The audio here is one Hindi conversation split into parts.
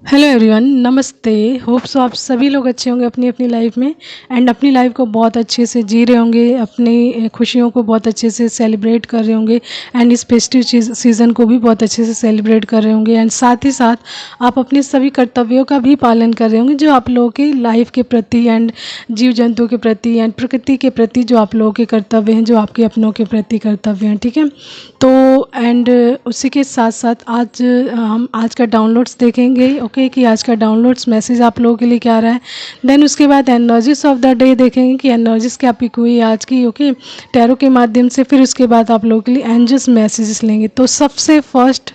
हेलो एवरीवन, नमस्ते। होप सो आप सभी लोग अच्छे होंगे अपनी अपनी लाइफ में एंड अपनी लाइफ को बहुत अच्छे से जी रहे होंगे, अपनी खुशियों को बहुत अच्छे से सेलिब्रेट कर रहे होंगे एंड इस फेस्टिव सीज़न को भी बहुत अच्छे से सेलिब्रेट कर रहे होंगे एंड साथ ही साथ आप अपने सभी कर्तव्यों का भी पालन कर रहे होंगे जो आप लोगों की लाइफ के प्रति एंड जीव जंतुओं के प्रति एंड प्रकृति के प्रति जो आप लोगों के कर्तव्य हैं, जो आपके अपनों के प्रति कर्तव्य हैं। ठीक है, तो एंड उसी के साथ साथ आज हम आज का डाउनलोड्स देखेंगे। ओके, कि आज का डाउनलोड्स मैसेज आप लोगों के लिए क्या रहा है। देन उसके बाद एनर्जीज ऑफ द डे देखेंगे कि एनर्जीज क्या पिक हुई आज की। ओके, टैरो के माध्यम से। फिर उसके बाद आप लोगों के लिए एंजल्स मैसेजेस लेंगे। तो सबसे फर्स्ट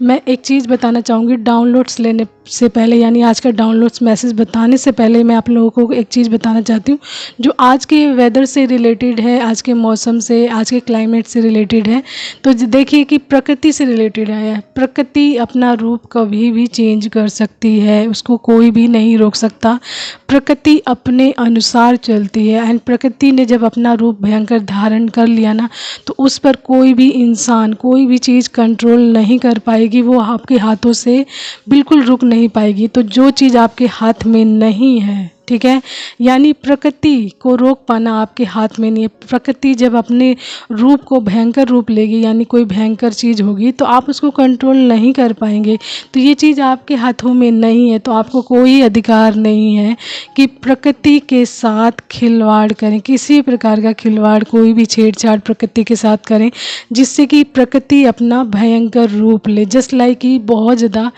मैं एक चीज़ बताना चाहूँगी डाउनलोड्स लेने से पहले, यानी आज का डाउनलोड्स मैसेज बताने से पहले मैं आप लोगों को एक चीज़ बताना चाहती हूँ जो आज के वेदर से रिलेटेड है, आज के मौसम से, आज के क्लाइमेट से रिलेटेड है। तो देखिए कि प्रकृति से रिलेटेड है। प्रकृति अपना रूप कभी भी चेंज कर सकती है, उसको कोई भी नहीं रोक सकता। प्रकृति अपने अनुसार चलती है एंड प्रकृति ने जब अपना रूप भयंकर धारण कर लिया ना, तो उस पर कोई भी इंसान, कोई भी चीज़ कंट्रोल नहीं कर पाएगी। वो आपके हाथों से बिल्कुल रुक नहीं पाएगी। तो जो चीज़ आपके हाथ में नहीं है, ठीक है, यानी प्रकृति को रोक पाना आपके हाथ में नहीं है। प्रकृति जब अपने रूप को भयंकर रूप लेगी, यानी कोई भयंकर चीज़ होगी, तो आप उसको कंट्रोल नहीं कर पाएंगे। तो ये चीज़ आपके हाथों में नहीं है, तो आपको कोई अधिकार नहीं है कि प्रकृति के साथ खिलवाड़ करें, किसी प्रकार का खिलवाड़, कोई भी छेड़छाड़ प्रकृति के साथ करें जिससे कि प्रकृति अपना भयंकर रूप ले। जस्ट लाइक कि बहुत ज़्यादा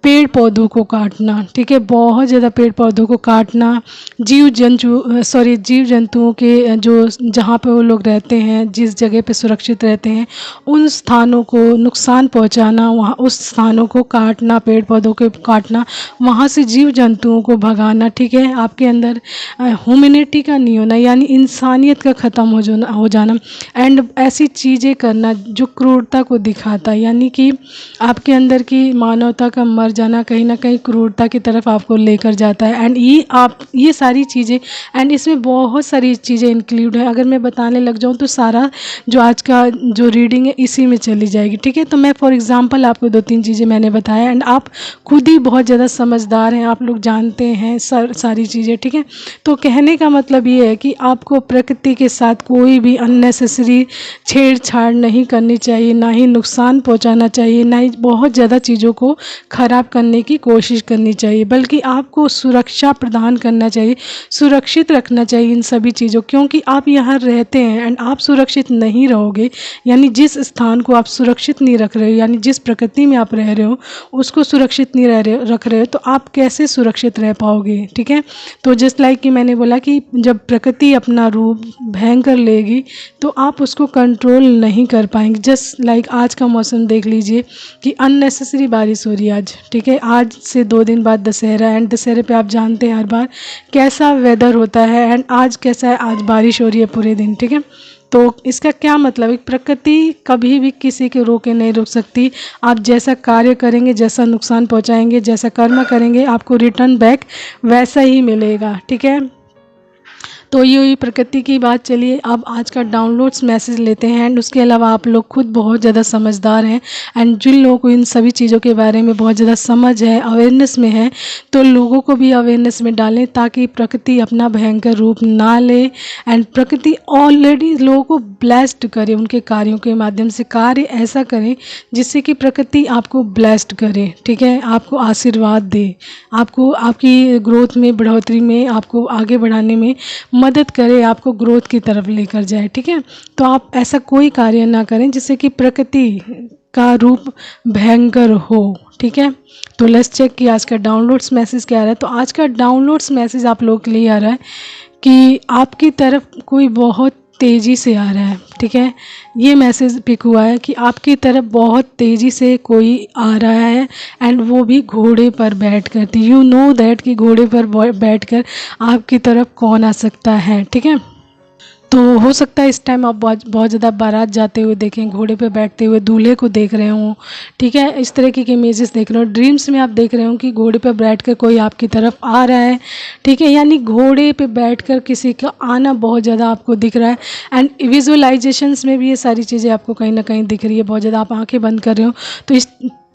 पेड़ पौधों को काटना, ठीक है, बहुत ज़्यादा पेड़ पौधों को काटना, जीव जंतुओं के जो जहाँ पे वो लोग रहते हैं, जिस जगह पे सुरक्षित रहते हैं, उन स्थानों को नुकसान पहुँचाना, वहाँ उस स्थानों को काटना, पेड़ पौधों को काटना, वहाँ से जीव जंतुओं को भगाना। ठीक है, आपके अंदर ह्यूमैनिटी का नहीं होना, यानी इंसानियत का ख़त्म हो जाना एंड ऐसी चीज़ें करना जो क्रूरता को दिखाता है, यानी कि आपके अंदर की मानवता का मर जाना कहीं ना कहीं क्रूरता की तरफ आपको लेकर जाता है। एंड ये सारी चीज़ें एंड इसमें बहुत सारी चीज़ें इंक्लूड है। अगर मैं बताने लग जाऊँ तो सारा जो आज का जो रीडिंग है इसी में चली जाएगी। ठीक है, तो मैं फॉर एग्जांपल आपको 2-3 चीज़ें मैंने बताया एंड आप खुद ही बहुत ज़्यादा समझदार हैं, आप लोग जानते हैं सारी चीज़ें। ठीक है, तो कहने का मतलब ये है कि आपको प्रकृति के साथ कोई भी अननेसेसरी छेड़छाड़ नहीं करनी चाहिए, ना ही नुकसान पहुंचाना चाहिए, ना ही बहुत ज़्यादा चीज़ों को ख़राब करने की कोशिश करनी चाहिए, बल्कि आपको सुरक्षा प्रदान करना चाहिए, सुरक्षित रखना चाहिए इन सभी चीज़ों। क्योंकि आप यहाँ रहते हैं एंड आप सुरक्षित नहीं रहोगे, यानी जिस स्थान को आप सुरक्षित नहीं रख रहे हो, यानी जिस प्रकृति में आप रह रहे हो उसको सुरक्षित नहीं रख रहे हो, तो आप कैसे सुरक्षित रह पाओगे। ठीक है, तो जस्ट लाइक कि मैंने बोला कि जब प्रकृति अपना रूप भयंकर लेगी तो आप उसको कंट्रोल नहीं कर पाएंगे। जस्ट लाइक आज का मौसम देख लीजिए कि अननेसेसरी बारिश हो रही है आज। ठीक है, आज से 2 दिन बाद दशहरा एंड दशहरे पे आप जानते हैं हर बार कैसा वेदर होता है एंड आज कैसा है, आज बारिश हो रही है पूरे दिन। ठीक है, तो इसका क्या मतलब है, प्रकृति कभी भी किसी के रोके नहीं रोक सकती। आप जैसा कार्य करेंगे, जैसा नुकसान पहुंचाएंगे, जैसा कर्म करेंगे, आपको रिटर्न बैक वैसा ही मिलेगा। ठीक है, तो ये हुई प्रकृति की बात। चलिए अब आज का डाउनलोड्स मैसेज लेते हैं एंड उसके अलावा आप लोग खुद बहुत ज़्यादा समझदार हैं एंड जिन लोगों को इन सभी चीज़ों के बारे में बहुत ज़्यादा समझ है, अवेयरनेस में है, तो लोगों को भी अवेयरनेस में डालें ताकि प्रकृति अपना भयंकर रूप ना ले एंड प्रकृति ऑलरेडी लोगों को ब्लेस्ड करे, उनके कार्यों के माध्यम से कार्य ऐसा करें जिससे कि प्रकृति आपको ब्लेस्ड करे। ठीक है, आपको आशीर्वाद दे, आपको आपकी ग्रोथ में, बढ़ोतरी में, आपको आगे बढ़ाने में मदद करे, आपको ग्रोथ की तरफ लेकर जाए। ठीक है, तो आप ऐसा कोई कार्य ना करें जिससे कि प्रकृति का रूप भयंकर हो। ठीक है, तो लेट्स चेक कि आज का डाउनलोड्स मैसेज क्या आ रहा है। तो आज का डाउनलोड्स मैसेज आप लोगों के लिए आ रहा है कि आपकी तरफ कोई बहुत तेज़ी से आ रहा है। ठीक है, ये मैसेज पिक हुआ है कि आपकी तरफ बहुत तेज़ी से कोई आ रहा है एंड वो भी घोड़े पर बैठ कर। यू नो दैट कि घोड़े पर बैठकर आपकी तरफ कौन आ सकता है। ठीक है, तो हो सकता है इस टाइम आप बहुत ज़्यादा बारात जाते हुए देखें, घोड़े पे बैठते हुए दूल्हे को देख रहे हों। ठीक है, इस तरह की इमेजेस देख रहे हो, ड्रीम्स में आप देख रहे हो कि घोड़े पे बैठकर कोई आपकी तरफ आ रहा है। ठीक है, यानी घोड़े पे बैठकर किसी का आना बहुत ज़्यादा आपको दिख रहा है एंड विजुअलाइजेशंस में भी ये सारी चीज़ें आपको कहीं ना कहीं दिख रही है। बहुत ज़्यादा आप आँखें बंद कर रहे हो तो इस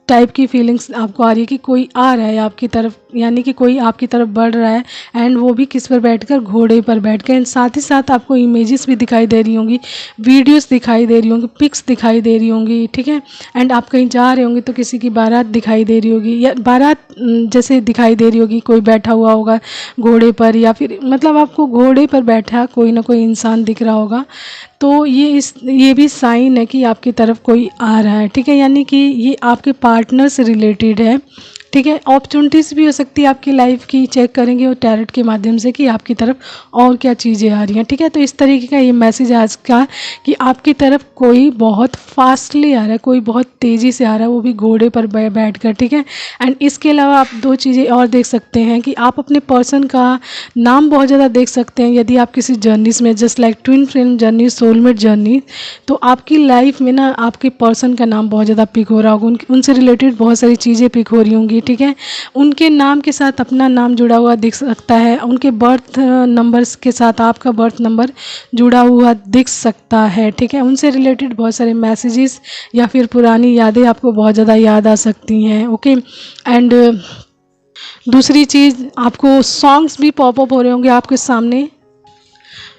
टाइप की फीलिंग्स आपको आ रही है कि कोई आ रहा है आपकी तरफ, यानी कि कोई आपकी तरफ बढ़ रहा है, एंड वो भी किस पर बैठकर, घोड़े पर बैठकर। एंड साथ ही साथ आपको इमेजेस भी दिखाई दे रही होंगी, वीडियोस दिखाई दे रही होंगी, पिक्स दिखाई दे रही होंगी, ठीक है। एंड आप कहीं जा रहे होंगे तो किसी की बारात दिखाई दे रही होगी, या बारात जैसे दिखाई दे रही होगी, कोई बैठा हुआ होगा घोड़े पर, या फिर मतलब आपको घोड़े पर बैठा कोई ना कोई इंसान दिख रहा होगा। तो ये भी साइन है कि आपकी तरफ कोई आ रहा है, ठीक है, यानी कि ये आपके पार्टनर से रिलेटेड है, ठीक है। अपॉर्चुनिटीज़ भी हो सकती है आपकी लाइफ की, चेक करेंगे वो टैरोट के माध्यम से कि आपकी तरफ और क्या चीज़ें आ रही हैं, ठीक है। तो इस तरीके का ये मैसेज आज का कि आपकी तरफ कोई बहुत फास्टली आ रहा है, कोई बहुत तेज़ी से आ रहा है, वो भी घोड़े पर बैठ कर, ठीक है। एंड इसके अलावा आप दो चीज़ें और देख सकते हैं कि आप अपने पर्सन का नाम बहुत ज़्यादा देख सकते हैं यदि आप किसी जर्नीस में, just like twin flame journey, soulmate journey, तो आपकी लाइफ में ना आपके पर्सन का नाम बहुत ज़्यादा पिक हो रहा होगा, उनसे रिलेटेड बहुत सारी चीज़ें पिक हो रही होंगी, ठीक है। उनके नाम के साथ अपना नाम जुड़ा हुआ दिख सकता है, उनके बर्थ नंबर्स के साथ आपका बर्थ नंबर जुड़ा हुआ दिख सकता है, ठीक है। उनसे रिलेटेड बहुत सारे मैसेजेस या फिर पुरानी यादें आपको बहुत ज़्यादा याद आ सकती हैं, ओके। एंड दूसरी चीज़, आपको सॉन्ग्स भी पॉपअप हो रहे होंगे आपके सामने।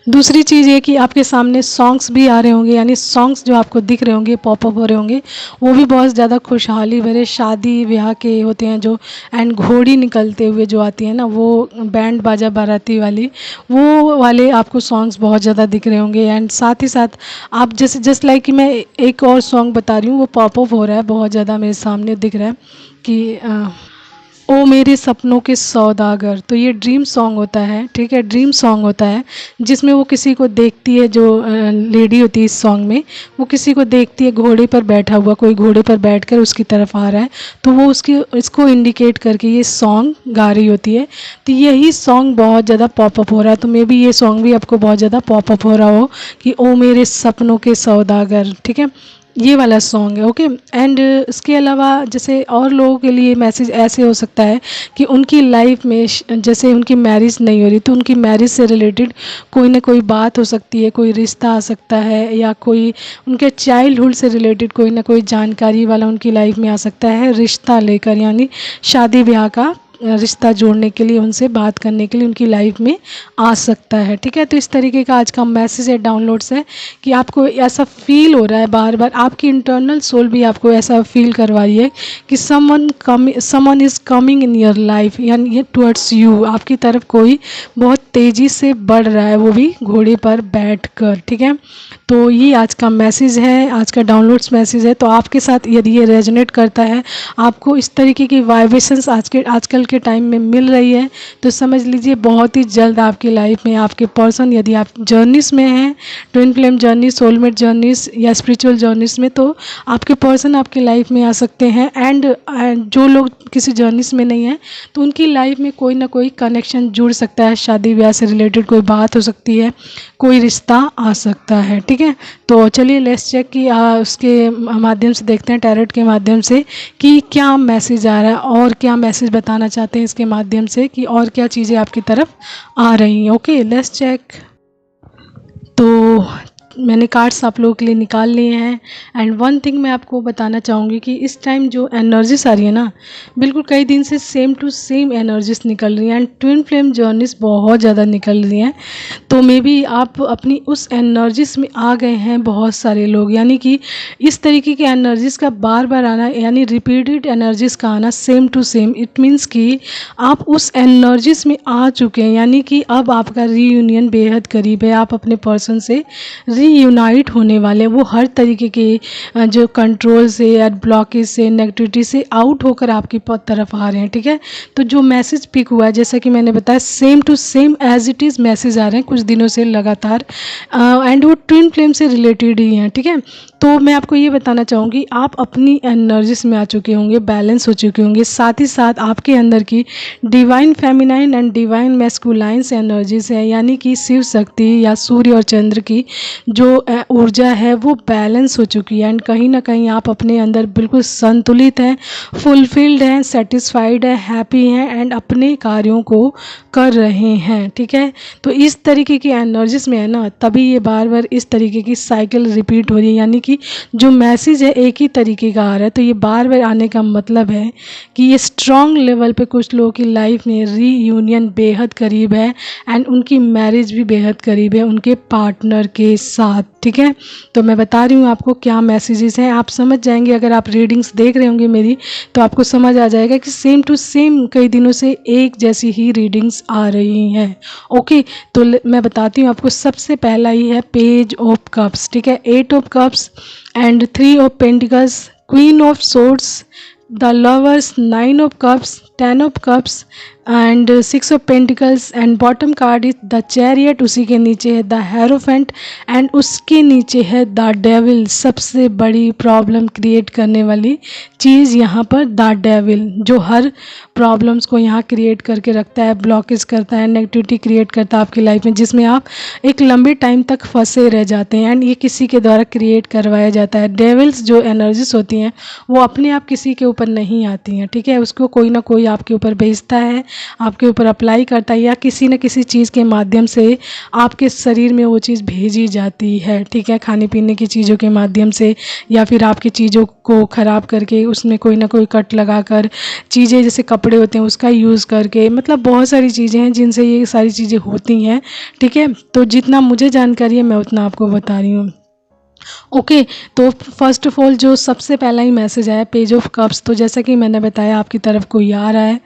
दूसरी चीज़ ये कि आपके सामने सॉन्ग्स भी आ रहे होंगे, यानी सॉन्ग्स जो आपको दिख रहे होंगे, पॉपअप हो रहे होंगे, वो भी बहुत ज़्यादा खुशहाली भरे शादी ब्याह के होते हैं जो, एंड घोड़ी निकलते हुए जो आती है ना, वो बैंड बाजा बाराती वाली, वो वाले आपको सॉन्ग्स बहुत ज़्यादा दिख रहे होंगे। एंड साथ ही साथ आप जैसे जस्ट लाइक कि मैं एक और सॉन्ग बता रही हूँ, वो पॉपअप हो रहा है, बहुत ज़्यादा मेरे सामने दिख रहा है कि ओ मेरे सपनों के सौदागर। तो ये ड्रीम सॉन्ग होता है, ठीक है, ड्रीम सॉन्ग होता है जिसमें वो किसी को देखती है, जो लेडी होती है इस सॉन्ग में, वो किसी को देखती है घोड़े पर बैठा हुआ, कोई घोड़े पर बैठकर उसकी तरफ आ रहा है, तो वो इसको इंडिकेट करके ये सॉन्ग गा रही होती है। तो यही सॉन्ग बहुत ज़्यादा पॉपअप हो रहा है, तो मे बी ये सॉन्ग भी आपको बहुत ज़्यादा पॉपअप हो रहा हो कि ओ मेरे सपनों के सौदागर, ठीक है, ये वाला सॉन्ग है, ओके। एंड इसके अलावा जैसे और लोगों के लिए मैसेज ऐसे हो सकता है कि उनकी लाइफ में जैसे उनकी मैरिज नहीं हो रही, तो उनकी मैरिज से रिलेटेड कोई ना कोई बात हो सकती है, कोई रिश्ता आ सकता है, या कोई उनके चाइल्डहुड से रिलेटेड कोई ना कोई जानकारी वाला उनकी लाइफ में आ सकता है, रिश्ता लेकर, यानी शादी ब्याह का रिश्ता जोड़ने के लिए, उनसे बात करने के लिए उनकी लाइफ में आ सकता है, ठीक है। तो इस तरीके का आज का मैसेज है, डाउनलोड्स है कि आपको ऐसा फील हो रहा है बार बार, आपकी इंटरनल सोल भी आपको ऐसा फील करवा रही है कि someone is coming in your life, यानी ये टुवर्ड्स यू, आपकी तरफ कोई बहुत तेज़ी से बढ़ रहा है, वो भी घोड़े पर बैठ कर, ठीक है। तो ये आज का मैसेज है, आज का डाउनलोड्स मैसेज है। तो आपके साथ यदि ये रेजोनेट करता है, आपको इस तरीके की वाइब्रेशंस आजकल के टाइम में मिल रही है, तो समझ लीजिए बहुत ही जल्द आपकी लाइफ में आपके पर्सन, यदि आप जर्नीस में हैं, twin flame journey, soulmate journeys या स्पिरिचुअल जर्नीस में, तो आपके पर्सन आपकी लाइफ में आ सकते हैं। एंड जो लोग किसी जर्नीस में नहीं हैं, तो उनकी लाइफ में कोई ना कोई कनेक्शन जुड़ सकता है, शादी ब्याह से रिलेटेड कोई बात हो सकती है, कोई रिश्ता आ सकता है, ठीक है। तो चलिए लेट्स चेक कि उसके माध्यम से देखते हैं, टैरोट के माध्यम से, कि क्या मैसेज आ रहा है और क्या मैसेज बताना चाहते हैं इसके माध्यम से, कि और क्या चीज़ें आपकी तरफ आ रही हैं। Okay, let's check. तो मैंने कार्ड्स आप लोगों के लिए निकाल लिए हैं। एंड वन थिंग मैं आपको बताना चाहूँगी कि इस टाइम जो एनर्जीज आ रही है ना, बिल्कुल कई दिन से सेम टू सेम एनर्जीज निकल रही हैं, एंड ट्विन फ्लेम जर्नीज बहुत ज़्यादा निकल रही हैं। तो मे बी आप अपनी उस एनर्जीज में आ गए हैं बहुत सारे लोग, यानी कि इस तरीके के एनर्जीज का बार बार आना, यानी रिपीटेड एनर्जीज का आना same to same, it means कि आप उस एनर्जीज में आ चुके हैं, यानी कि अब आपका रीयूनियन बेहद करीब है, आप अपने पर्सन से रीयूनाइट होने वाले हैं। वो हर तरीके के जो कंट्रोल से या ब्लॉकेज से, नेगेटिविटी से आउट होकर आपकी तरफ आ रहे हैं, ठीक है। तो जो मैसेज पिक हुआ है, जैसा कि मैंने बताया, same to same as it is message आ रहे हैं कुछ दिनों से लगातार, एंड वो ट्विन फ्लेम से रिलेटेड ही हैं, ठीक है। तो मैं आपको ये बताना चाहूँगी, आप अपनी एनर्जीज में आ चुके होंगे, बैलेंस हो चुके होंगे, साथ ही साथ आपके अंदर की divine feminine and divine masculine energies है, यानी कि शिव शक्ति या सूर्य और चंद्र की जो ऊर्जा है वो बैलेंस हो चुकी है एंड कहीं ना कहीं आप अपने अंदर बिल्कुल संतुलित हैं, फुलफिल्ड हैं, सेटिस्फाइड है, हैप्पी हैं एंड अपने कार्यों को कर रहे हैं। ठीक है, तो इस तरीके की एनर्जीज में है ना, तभी ये बार बार इस तरीके की साइकिल रिपीट हो रही है, यानी कि जो मैसेज है एक ही तरीके का आ रहा है। तो ये बार बार आने का मतलब है कि ये स्ट्रॉन्ग लेवल पे कुछ लोगों की लाइफ में रीयूनियन बेहद करीब है एंड उनकी मैरिज भी बेहद करीब है उनके पार्टनर के साथ। ठीक है, तो मैं बता रही हूँ आपको क्या मैसेजेस हैं, आप समझ जाएंगे। अगर आप रीडिंग्स देख रहे होंगे मेरी, तो आपको समझ आ जाएगा कि सेम टू सेम कई दिनों से एक जैसी ही रीडिंग्स आ रही हैं। ओके, तो मैं बताती हूँ आपको। सबसे पहला ही है पेज ऑफ कप्स। ठीक है, 8 of cups and 3 of pentacles, queen of swords, the lovers, 9 of cups, 10 of cups and 6 of pentacles and bottom card is the chariot, उसी के नीचे है द हेरोफेंट एंड उसके नीचे है द डेविल। सबसे बड़ी प्रॉब्लम क्रिएट करने वाली चीज़ यहाँ पर द डेविल, जो हर प्रॉब्लम्स को यहाँ क्रिएट करके रखता है, ब्लॉकेज करता है, नेगेटिविटी क्रिएट करता है आपकी लाइफ में, जिसमें आप एक लंबे टाइम तक फंसे रह जाते हैं एंड ये किसी के द्वारा क्रिएट करवाया जाता है। डेविल्स जो एनर्जीज होती हैं वो अपने आप किसी के ऊपर नहीं आती हैं। ठीक है, उसको कोई ना कोई आपके ऊपर भेजता है, आपके ऊपर अप्लाई करता है, या किसी न किसी चीज़ के माध्यम से आपके शरीर में वो चीज़ भेजी जाती है। ठीक है, खाने पीने की चीज़ों के माध्यम से, या फिर आपकी चीज़ों को ख़राब करके उसमें कोई ना कोई कट लगाकर, चीज़ें जैसे कपड़े होते हैं उसका यूज़ करके, मतलब बहुत सारी चीज़ें हैं जिनसे ये सारी चीज़ें होती हैं। ठीक है, तो जितना मुझे जानकारी है मैं उतना आपको बता रही हूँ। ओके, तो फर्स्ट ऑफ ऑल जो सबसे पहला ही मैसेज आया पेज ऑफ कप्स, तो जैसा कि मैंने बताया आपकी तरफ कोई आ रहा है,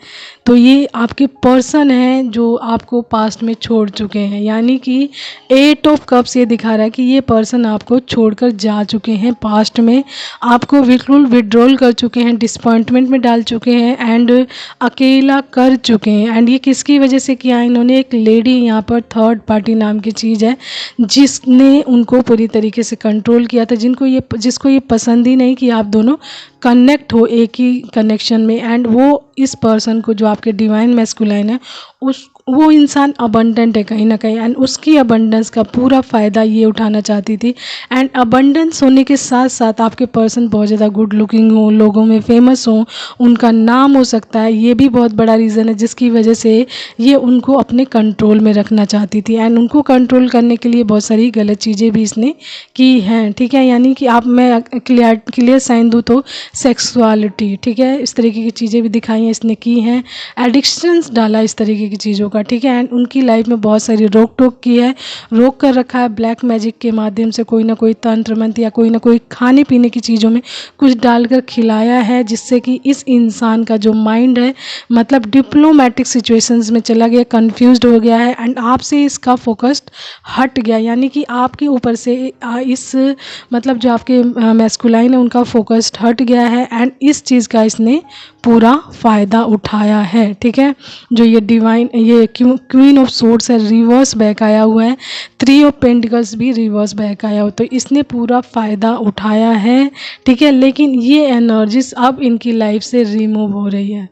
तो ये आपके पर्सन हैं जो आपको पास्ट में छोड़ चुके हैं, यानी कि 8 ऑफ कप्स ये दिखा रहा है कि ये पर्सन आपको छोड़कर जा चुके हैं पास्ट में, आपको बिल्कुल विड्रॉल कर चुके हैं, डिसअपॉइंटमेंट में डाल चुके हैं एंड अकेला कर चुके हैं। एंड ये किसकी वजह से किया, इन्होंने एक लेडी, यहाँ पर थर्ड पार्टी नाम की चीज़ है, जिसने उनको पूरी तरीके से कंट्रोल किया था, जिसको ये पसंद ही नहीं कि आप दोनों कनेक्ट हो एक ही कनेक्शन में। एंड वो इस पर्सन को, जो आपके डिवाइन मैस्कुलाइन है, वो इंसान अबंडेंट है कहीं ना कहीं एंड उसकी अबंडेंस का पूरा फ़ायदा ये उठाना चाहती थी। एंड अबंडेंस होने के साथ साथ आपके पर्सन बहुत ज़्यादा गुड लुकिंग हो, लोगों में फेमस हो, उनका नाम हो सकता है, ये भी बहुत बड़ा रीज़न है जिसकी वजह से ये उनको अपने कंट्रोल में रखना चाहती थी। एंड उनको कंट्रोल करने के लिए बहुत सारी गलत चीज़ें भी इसने की हैं। ठीक है, यानी कि मैं क्लियर साइन दूँ तो सेक्सुअलिटी, ठीक है, इस तरीके की चीज़ें भी दिखाई हैं इसने की हैं, एडिक्शंस डाला इस तरीके की चीज़ों का। ठीक है, एंड उनकी लाइफ में बहुत सारी रोक टोक की है, रोक कर रखा है ब्लैक मैजिक के माध्यम से, कोई ना कोई तंत्र मंत्र या कोई ना कोई खाने पीने की चीज़ों में कुछ डालकर खिलाया है, जिससे कि इस इंसान का जो माइंड है मतलब डिप्लोमेटिक सिचुएशंस में चला गया, कंफ्यूज्ड हो गया है एंड आपसे इसका फोकस हट गया, यानी कि आपके ऊपर से इस मतलब जो आपके मैस्कुलाइन है उनका फोकस हट गया है एंड इस चीज़ का इसने पूरा फ़ायदा उठाया है। ठीक है, जो ये डिवाइन, ये क्वीन ऑफ सोर्ड्स है, रिवर्स बैक आया हुआ है, 3 ऑफ पेंटिकल्स भी रिवर्स बैक आया हुआ, तो इसने पूरा फ़ायदा उठाया है। ठीक है, लेकिन ये एनर्जीज अब इनकी लाइफ से रिमूव हो रही है,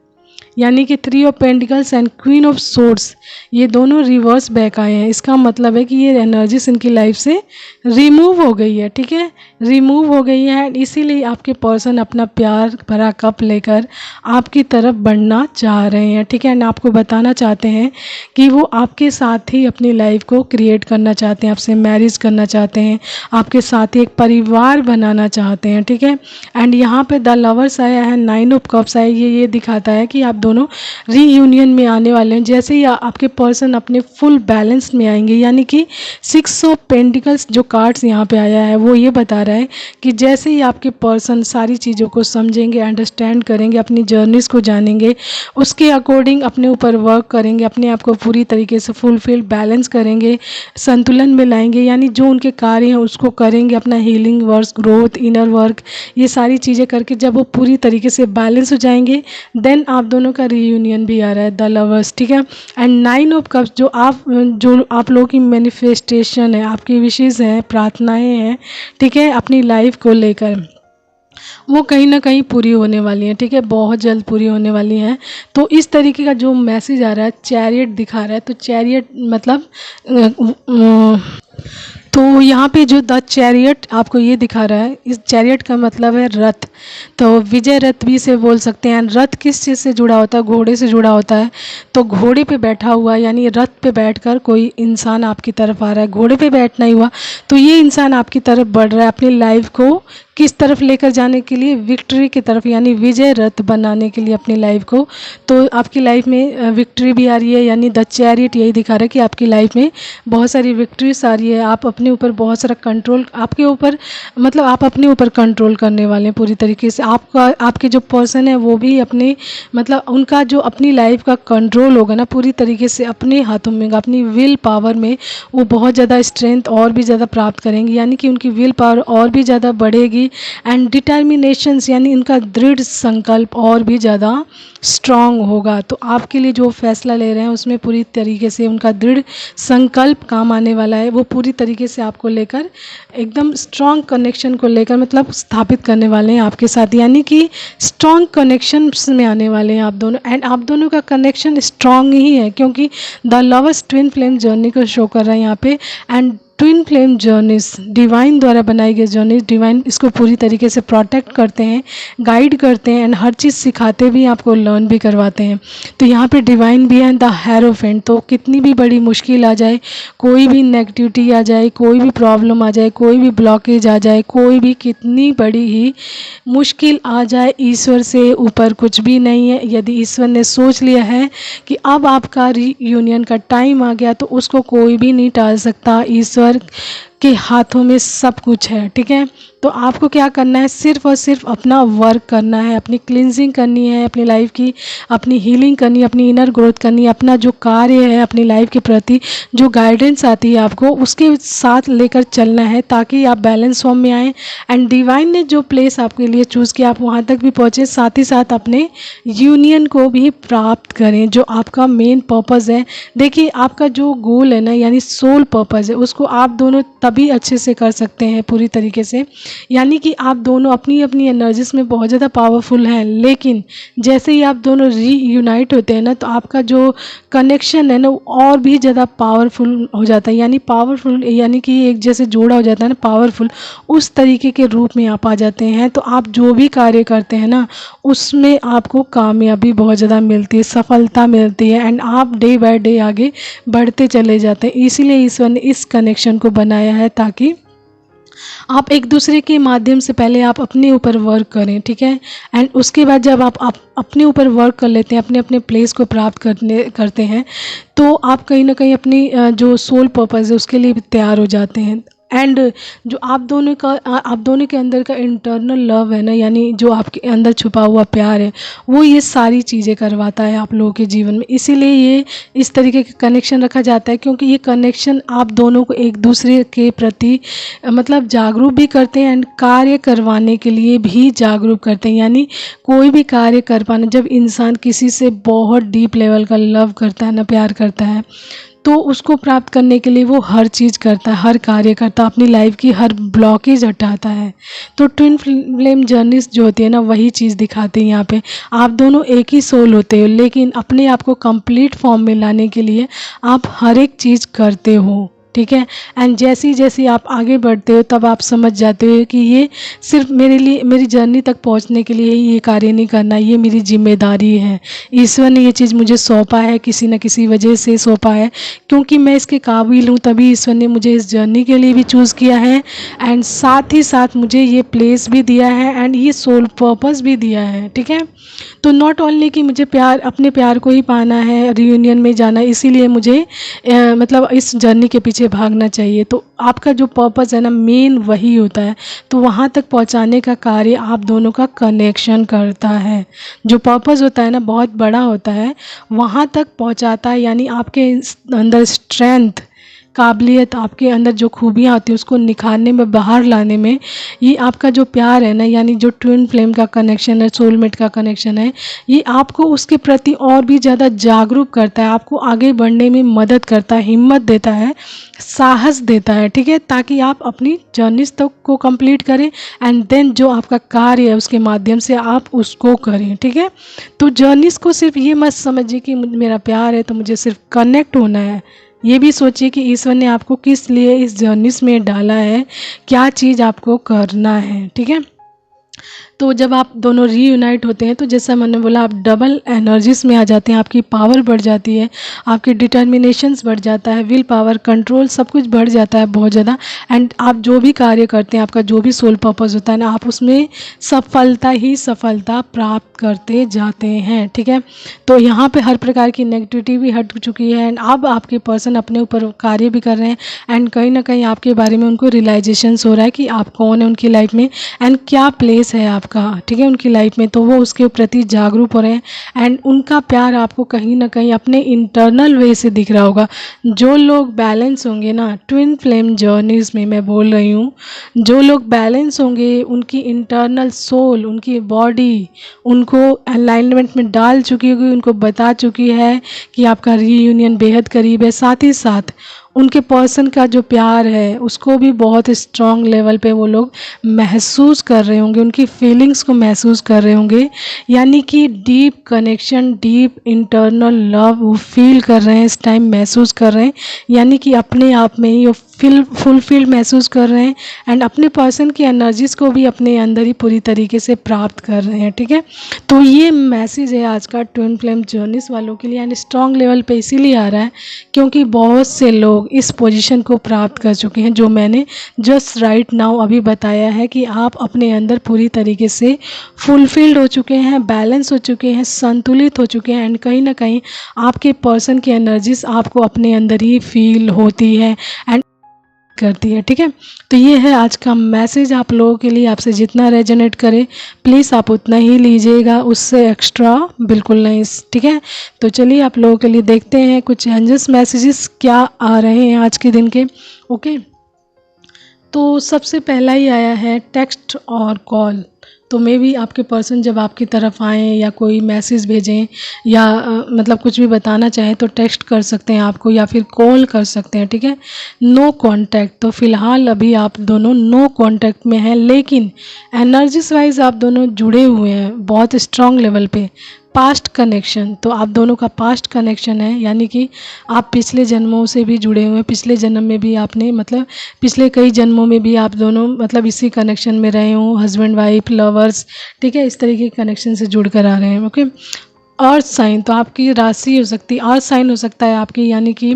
यानी कि 3 of pentacles and queen of swords ये दोनों रिवर्स बैक आए हैं। इसका मतलब है कि ये एनर्जीज इनकी लाइफ से रिमूव हो गई है। ठीक है, रिमूव हो गई है, इसीलिए आपके पर्सन अपना प्यार भरा कप लेकर आपकी तरफ बढ़ना चाह रहे हैं। ठीक है, एंड आपको बताना चाहते हैं कि वो आपके साथ ही अपनी लाइफ को क्रिएट करना चाहते हैं, आपसे मैरिज करना चाहते हैं, आपके साथ ही एक परिवार बनाना चाहते हैं। ठीक है, एंड यहाँ पे द लवर्स आया है, 9 ऑफ कप्स आया, ये दिखाता है कि आप दोनों रीयूनियन में आने वाले हैं। जैसे ही आपके पर्सन अपने फुल बैलेंस में आएंगे, यानी कि 6 ऑफ पेंटिकल्स जो कार्ड्स यहाँ पे आया है वो ये बता रहा है कि जैसे ही आपके पर्सन सारी चीज़ों को समझेंगे, अंडरस्टैंड करेंगे, अपनी जर्नीज़ को जानेंगे, उसके अकॉर्डिंग अपने ऊपर वर्क करेंगे, अपने आप को पूरी तरीके से फुलफिल बैलेंस करेंगे, संतुलन में लाएंगे, यानी जो उनके कार्य हैं उसको करेंगे, अपना healing work, growth, inner work, ये सारी चीज़ें करके जब वो पूरी तरीके से बैलेंस हो जाएंगे, देन आप दोनों का रीयूनियन भी आ रहा है, द लवर्स। ठीक है, एंड 9 ऑफ कप्स जो आप लोगों की मैनिफेस्टेशन है, आपकी विशेज़ हैं, प्रार्थनाएं हैं, ठीक है, अपनी लाइफ को लेकर, वो कहीं ना कहीं पूरी होने वाली हैं। ठीक है, बहुत जल्द पूरी होने वाली हैं। तो इस तरीके का जो मैसेज आ रहा है, चैरियट दिखा रहा है, तो चैरियट मतलब तो यहाँ पे जो द चैरियट आपको ये दिखा रहा है, इस चैरियट का मतलब है रथ। तो विजय रथ भी इसे बोल सकते हैं। रथ किस चीज़ से जुड़ा होता है? घोड़े से जुड़ा होता है। तो घोड़े पे बैठा हुआ यानी रथ पे बैठकर कोई इंसान आपकी तरफ आ रहा है। घोड़े पे बैठना ही हुआ तो ये इंसान आपकी तरफ बढ़ रहा है, अपनी लाइफ को किस तरफ लेकर जाने के लिए? विक्ट्री की तरफ, यानी विजय रथ बनाने के लिए अपनी लाइफ को। तो आपकी लाइफ में विक्ट्री भी आ रही है, यानी द चैरियट यही दिखा रहा है कि आपकी लाइफ में बहुत सारी विक्ट्रीज आ रही है। आप अपने ऊपर बहुत सारा कंट्रोल, आपके ऊपर मतलब आप अपने ऊपर कंट्रोल करने वाले हैं पूरी तरीके से। आपका आपके जो पर्सन है वो भी अपने मतलब उनका जो अपनी लाइफ का कंट्रोल होगा ना पूरी तरीके से अपने हाथों में, अपनी विल पावर में वो बहुत ज़्यादा स्ट्रेंथ और भी ज़्यादा प्राप्त करेंगे, यानी कि उनकी विल पावर और भी ज़्यादा बढ़ेगी। एंड डिटर्मिनेशंस यानी उनका दृढ़ संकल्प और भी ज़्यादा स्ट्रांग होगा। तो आपके लिए जो फैसला ले रहे हैं उसमें पूरी तरीके से उनका दृढ़ संकल्प काम आने वाला है। वो पूरी तरीके से आपको लेकर एकदम स्ट्रांग कनेक्शन को लेकर मतलब स्थापित करने वाले हैं आपके साथ, यानी कि स्ट्रांग कनेक्शंस में आने वाले हैं आप दोनों। एंड आप दोनों का कनेक्शन स्ट्रांग ही है क्योंकि the lovers twin flame journey को शो कर रहा है यहाँ पे। And twin flame journeys divine द्वारा बनाई गई जर्नीज, डिवाइन इसको पूरी तरीके से प्रोटेक्ट करते हैं, गाइड करते हैं एंड हर चीज़ सिखाते भी, आपको लर्न भी करवाते हैं। तो यहाँ पे डिवाइन भी है द हेरोफेंट। तो कितनी भी बड़ी मुश्किल आ जाए, कोई भी नेगेटिविटी आ जाए, कोई भी प्रॉब्लम आ जाए, कोई भी ब्लॉकेज आ जाए, कोई भी कितनी बड़ी ही मुश्किल आ जाए, ईश्वर से ऊपर कुछ भी नहीं है। यदि ईश्वर ने सोच लिया है कि अब आपका रीयूनियन का टाइम आ गया तो उसको कोई भी नहीं टाल सकता। ईश्वर के हाथों में सब कुछ है, ठीक है। तो आपको क्या करना है? सिर्फ और सिर्फ अपना वर्क करना है, अपनी क्लिनजिंग करनी है, अपनी लाइफ की अपनी हीलिंग करनी है, अपनी इनर ग्रोथ करनी है। अपना जो कार्य है अपनी लाइफ के प्रति जो गाइडेंस आती है आपको उसके साथ लेकर चलना है ताकि आप बैलेंस फॉर्म में आएँ। एंड डिवाइन ने जो प्लेस आपके लिए चूज़ किया आप वहाँ तक भी पहुँचे, साथ ही साथ अपने यूनियन को भी प्राप्त करें जो आपका मेन पर्पज़ है। देखिए आपका जो गोल है ना यानी सोल पर्पज़ है उसको आप दोनों तभी अच्छे से कर सकते हैं पूरी तरीके से, यानी कि आप दोनों अपनी अपनी एनर्जीज में बहुत ज़्यादा पावरफुल हैं। लेकिन जैसे ही आप दोनों रीयूनाइट होते हैं ना तो आपका जो कनेक्शन है ना वो और भी ज़्यादा पावरफुल हो जाता है, यानी पावरफुल यानी कि एक जैसे जोड़ा हो जाता है ना पावरफुल, उस तरीके के रूप में आप आ जाते हैं। तो आप जो भी कार्य करते हैं ना उसमें आपको कामयाबी बहुत ज़्यादा मिलती है, सफलता मिलती है एंड आप डे बाय डे आगे बढ़ते चले जाते हैं। इसीलिए ईश्वर ने इस कनेक्शन को बनाया है ताकि आप एक दूसरे के माध्यम से पहले आप अपने ऊपर वर्क करें, ठीक है। एंड उसके बाद जब आप अपने ऊपर वर्क कर लेते हैं, अपने अपने प्लेस को प्राप्त करते हैं तो आप कहीं ना कहीं अपनी जो सोल पर्पज़ है उसके लिए भी तैयार हो जाते हैं। एंड जो आप दोनों के अंदर का इंटरनल लव है ना यानी जो आपके अंदर छुपा हुआ प्यार है वो ये सारी चीज़ें करवाता है आप लोगों के जीवन में। इसीलिए ये इस तरीके का कनेक्शन रखा जाता है क्योंकि ये कनेक्शन आप दोनों को एक दूसरे के प्रति मतलब जागरूक भी करते हैं एंड कार्य करवाने के लिए भी जागरूक करते हैं। यानी कोई भी कार्य कर पाना, जब इंसान किसी से बहुत डीप लेवल का लव करता है ना, प्यार करता है, तो उसको प्राप्त करने के लिए वो हर चीज़ करता है, हर कार्य करता है, अपनी लाइफ की हर ब्लॉकेज हटाता है। तो ट्विन फ्लेम जर्नीज जो होती है ना वही चीज़ दिखाते हैं यहाँ पे। आप दोनों एक ही सोल होते हो लेकिन अपने आप को कंप्लीट फॉर्म में लाने के लिए आप हर एक चीज़ करते हो, ठीक है। एंड जैसी जैसी आप आगे बढ़ते हो तब आप समझ जाते हो कि ये सिर्फ मेरे लिए, मेरी जर्नी तक पहुंचने के लिए ये कार्य नहीं करना, ये मेरी जिम्मेदारी है। ईश्वर ने ये चीज़ मुझे सौंपा है, किसी न किसी वजह से सौंपा है क्योंकि मैं इसके काबिल हूँ, तभी ईश्वर ने मुझे इस जर्नी के लिए भी चूज़ किया है एंड साथ ही साथ मुझे ये प्लेस भी दिया है एंड ये सोल पर्पस भी दिया है, ठीक है। तो नॉट ओनली कि मुझे प्यार, अपने प्यार को ही पाना है, रियूनियन में जाना है, इसीलिए मुझे मतलब इस जर्नी के पीछे भागना चाहिए। तो आपका जो पर्पस है ना मेन वही होता है। तो वहाँ तक पहुँचाने का कार्य आप दोनों का कनेक्शन करता है। जो पर्पस होता है ना बहुत बड़ा होता है, वहाँ तक पहुँचाता है, यानी आपके अंदर स्ट्रेंथ, काबिलियत, आपके अंदर जो खूबियाँ आती हैं उसको निखारने में, बाहर लाने में ये आपका जो प्यार है ना यानी जो ट्विन फ्लेम का कनेक्शन है, सोलमेट का कनेक्शन है, ये आपको उसके प्रति और भी ज़्यादा जागरूक करता है, आपको आगे बढ़ने में मदद करता है, हिम्मत देता है, साहस देता है, ठीक है, ताकि आप अपनी जर्नीज तक को कंप्लीट करें एंड देन जो आपका कार्य है उसके माध्यम से आप उसको करें, ठीक है। तो जर्नीज को सिर्फ ये मत समझिए कि मेरा प्यार है तो मुझे सिर्फ कनेक्ट होना है, ये भी सोचिए कि ईश्वर ने आपको किस लिए इस जर्नीस में डाला है, क्या चीज़ आपको करना है। ठीक है, तो जब आप दोनों रीयूनाइट होते हैं तो जैसा मैंने बोला, आप डबल एनर्जीज में आ जाते हैं, आपकी पावर बढ़ जाती है, आपकी डिटर्मिनेशंस बढ़ जाता है, विल पावर, कंट्रोल, सब कुछ बढ़ जाता है बहुत ज़्यादा। एंड आप जो भी कार्य करते हैं, आपका जो भी सोल पर्पस होता है ना, आप उसमें सफलता ही सफलता प्राप्त करते जाते हैं। ठीक है, तो यहाँ पे हर प्रकार की नेगेटिविटी भी हट चुकी है एंड अब आपके पर्सन अपने ऊपर कार्य भी कर रहे हैं एंड कहीं ना कहीं आपके बारे में उनको रियलाइजेशन हो रहा है कि आप कौन है उनकी लाइफ में एंड क्या प्लेस है आपका, ठीक है, उनकी लाइफ में। तो वो उसके प्रति जागरूक हो रहे हैं एंड उनका प्यार आपको कहीं ना कहीं अपने इंटरनल वे से दिख रहा होगा। जो लोग बैलेंस होंगे ना, ट्विन फ्लेम जर्नीज में मैं बोल रही हूँ, जो लोग बैलेंस होंगे, उनकी इंटरनल सोल, उनकी बॉडी उनको अलाइनमेंट में डाल चुकी होगी, उनको बता चुकी है कि आपका रीयूनियन बेहद करीब है। साथ ही साथ उनके पर्सन का जो प्यार है उसको भी बहुत स्ट्रॉन्ग लेवल पे वो लोग महसूस कर रहे होंगे, उनकी फीलिंग्स को महसूस कर रहे होंगे, यानी कि deep connection, deep internal love वो फील कर रहे हैं इस टाइम, महसूस कर रहे हैं, यानी कि अपने आप में ही वो फुलफिल्ड महसूस कर रहे हैं एंड अपने पर्सन की एनर्जीज़ को भी अपने अंदर ही पूरी तरीके से प्राप्त कर रहे हैं। ठीक है, तो ये मैसेज है आज का ट्विन फ्लेम जर्नीस वालों के लिए एंड स्ट्रॉन्ग लेवल पे इसीलिए आ रहा है क्योंकि बहुत से लोग इस पोजीशन को प्राप्त कर चुके हैं जो मैंने जस्ट राइट नाउ अभी बताया है कि आप अपने अंदर पूरी तरीके से फुलफिल्ड हो चुके हैं, बैलेंस हो चुके हैं, संतुलित हो चुके हैं एंड कहीं ना कहीं आपके पर्सन की एनर्जीज आपको अपने अंदर ही फील होती है एंड करती है। ठीक है, तो ये है आज का मैसेज आप लोगों के लिए। आपसे जितना रेजोनेट करे प्लीज़ आप उतना ही लीजिएगा, उससे एक्स्ट्रा बिल्कुल नहीं। ठीक है, तो चलिए आप लोगों के लिए देखते हैं कुछ एंजल्स मैसेजेस क्या आ रहे हैं आज के दिन के। ओके, तो सबसे पहला ही आया है टेक्स्ट और कॉल। तो मे भी आपके पर्सन जब आपकी तरफ आएँ या कोई मैसेज भेजें या मतलब कुछ भी बताना चाहें तो टेक्स्ट कर सकते हैं आपको या फिर कॉल कर सकते हैं। ठीक है, नो कांटेक्ट, तो फ़िलहाल अभी आप दोनों नो कांटेक्ट में हैं, लेकिन एनर्जीज वाइज आप दोनों जुड़े हुए हैं बहुत स्ट्रॉन्ग लेवल पे। पास्ट कनेक्शन, तो आप दोनों का पास्ट कनेक्शन है, यानी कि आप पिछले जन्मों से भी जुड़े हुए हैं, पिछले जन्म में भी आपने मतलब पिछले कई जन्मों में भी आप दोनों मतलब इसी कनेक्शन में रहे हों, हस्बैंड वाइफ, लवर्स। ठीक है, इस तरीके के कनेक्शन से जुड़ कर आ रहे हैं। ओके, अर्थ साइन, तो आपकी राशि हो सकती है, अर्थ साइन हो सकता है आपकी, यानी कि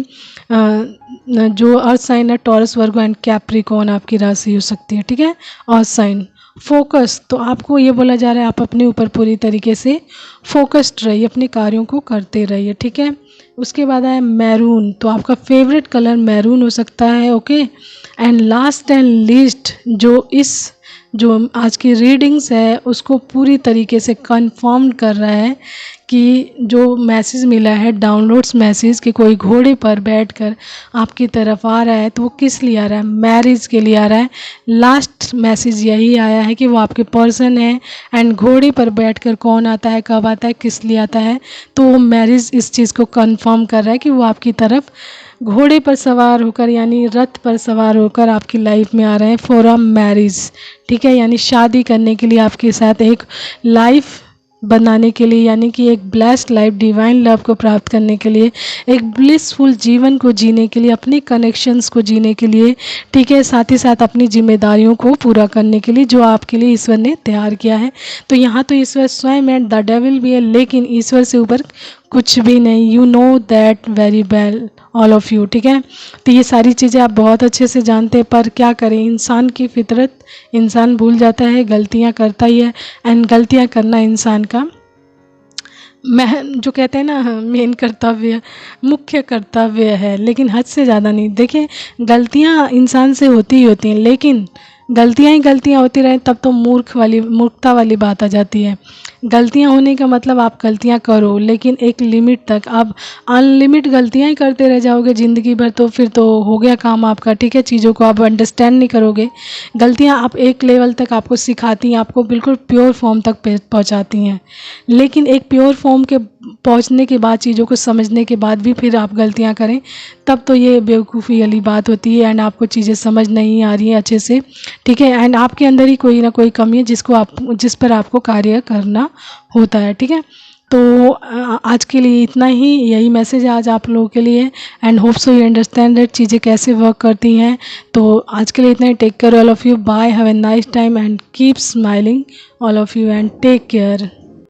जो अर्थ साइन है टॉरस, वर्गो एंड कैप्रिकॉर्न आपकी राशि हो सकती है। ठीक है, अर्थ साइन। फोकस, तो आपको ये बोला जा रहा है आप अपने ऊपर पूरी तरीके से फोकस्ड रहिए, अपने कार्यों को करते रहिए। ठीक है, उसके बाद आया मैरून, तो आपका फेवरेट कलर मैरून हो सकता है। Okay, and last and least जो आज की रीडिंग्स है उसको पूरी तरीके से कंफर्म कर रहा है कि जो मैसेज मिला है, डाउनलोड्स मैसेज, कि कोई घोड़े पर बैठकर आपकी तरफ आ रहा है, तो वो किस लिए आ रहा है? मैरिज के लिए आ रहा है। लास्ट मैसेज यही आया है कि वो आपके पर्सन है एंड घोड़े पर बैठकर कौन आता है, कब आता है, किस लिए आता है, तो वो मैरिज इस चीज़ को कंफर्म कर रहा है कि वो आपकी तरफ घोड़े पर सवार होकर यानी रथ पर सवार होकर आपकी लाइफ में आ रहे हैं फॉर अ मैरिज। ठीक है, यानी शादी करने के लिए, आपके साथ एक लाइफ बनाने के लिए, यानी कि एक ब्लेस्ड लाइफ, डिवाइन लव को प्राप्त करने के लिए, एक ब्लिसफुल जीवन को जीने के लिए, अपने कनेक्शंस को जीने के लिए। ठीक है, साथ ही साथ अपनी जिम्मेदारियों को पूरा करने के लिए जो आपके लिए ईश्वर ने तैयार किया है। तो यहाँ तो ईश्वर स्वयं है, द डेविल भी है, लेकिन ईश्वर से ऊपर कुछ भी नहीं। You know that very well all of you. ठीक है, तो ये सारी चीज़ें आप बहुत अच्छे से जानते हैं, पर क्या करें, इंसान की फितरत, इंसान भूल जाता है, गलतियाँ करता ही है एंड गलतियाँ करना इंसान का जो कहते हैं ना मेन कर्तव्य, मुख्य कर्तव्य है, लेकिन हद से ज़्यादा नहीं। देखिए, गलतियाँ इंसान से होती ही होती हैं, लेकिन गलतियाँ ही गलतियाँ होती रहें तब तो मूर्खता वाली बात आ जाती है। गलतियाँ होने का मतलब आप गलतियाँ करो, लेकिन एक लिमिट तक। आप अनलिमिट गलतियाँ ही करते रह जाओगे ज़िंदगी भर तो फिर तो हो गया काम आपका। ठीक है, चीज़ों को आप अंडरस्टैंड नहीं करोगे। गलतियाँ आप एक लेवल तक आपको सिखाती हैं, आपको बिल्कुल प्योर फॉर्म तक पहुँचाती हैं, लेकिन एक प्योर फॉर्म के पहुँचने के बाद, चीज़ों को समझने के बाद भी फिर आप गलतियाँ करें तब तो ये बेवकूफ़ी वाली बात होती है एंड आपको चीज़ें समझ नहीं आ रही हैं अच्छे से। ठीक है, एंड आपके अंदर ही कोई ना कोई कमी है जिस पर आपको कार्य करना होता है। ठीक है, तो आज के लिए इतना ही, यही मैसेज है आज आप लोगों के लिए। And hope so you understand that चीज़ें कैसे वर्क करती हैं। तो आज के लिए इतना ही। Take care all of you, bye, have a nice time and keep smiling all of you and take care.